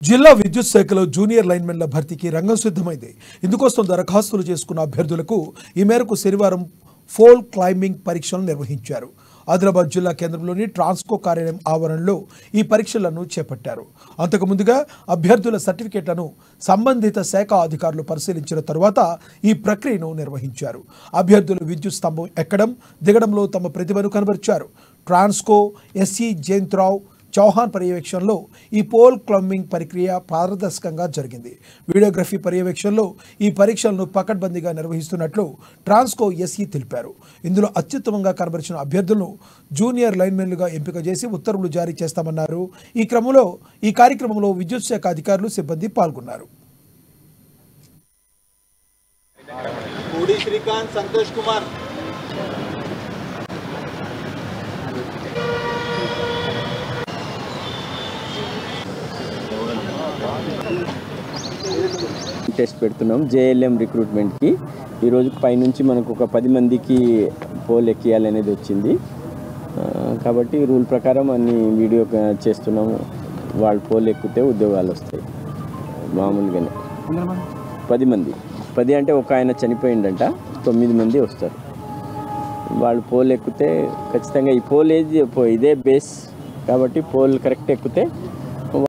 జిల్లా విద్యుత్ శాఖలో జూనియర్ లైన్మెన్ల భర్తీకి రంగం సిద్ధమైంది. ఇందుకోసం దరఖాస్తులు చేసుకున్న అభ్యర్థులకు ఈ మేరకు శనివారం ఫోల్ క్లైంబింగ్ పరీక్షలు నిర్వహించారు. ఆదిలాబాద్ జిల్లా కేంద్రంలోని ట్రాన్స్కో కార్యాలయం ఆవరణలో ఈ పరీక్షలను చేపట్టారు. అంతకుముందుగా అభ్యర్థుల సర్టిఫికేట్లను సంబంధిత శాఖ అధికారులు పరిశీలించిన తరువాత ఈ ప్రక్రియను నిర్వహించారు. అభ్యర్థులు విద్యుత్ స్తంభం ఎక్కడం, దిగడంలో తమ ప్రతిభను కనబరిచారు. ట్రాన్స్కో ఎస్సీ జయంత్రావు చౌహాన్ పర్యవేక్షణలో ఈ పోల్ క్లైంబింగ్ ప్రక్రియ పారదర్శకంగా జరిగింది. వీడియోగ్రఫీ పర్యవేక్షణలో ఈ పరీక్షలను పకడ్బందీగా నిర్వహిస్తున్నట్లు ట్రాన్స్కో ఎస్ఈ తెలిపారు. ఇందులో అత్యుత్తమంగా కనబరిచిన అభ్యర్థులను జూనియర్ లైన్మెన్లుగా ఎంపిక చేసి ఉత్తర్వులు జారీ చేస్తామన్నారు. ఈ కార్యక్రమంలో విద్యుత్ శాఖ అధికారులు, సిబ్బంది పాల్గొన్నారు. టెస్ట్ పెడుతున్నాం జేఎల్ఎం రిక్రూట్మెంట్కి. ఈరోజు పైనుంచి మనకు ఒక 10 మందికి పోల్ ఎక్కియాలనేది వచ్చింది. కాబట్టి రూల్ ప్రకారం అన్ని వీడియో చేస్తున్నాము. వాళ్ళు పోల్ ఎక్కితే ఉద్యోగాలు వస్తాయి. మామూలుగానే 10 మంది, 10 అంటే ఒక ఆయన చనిపోయిందంట, 9 మంది వస్తారు. వాళ్ళు పోల్ ఎక్కితే ఖచ్చితంగా ఈ పోల్ ఇదే బేస్ కాబట్టి పోల్ కరెక్ట్ ఎక్కితే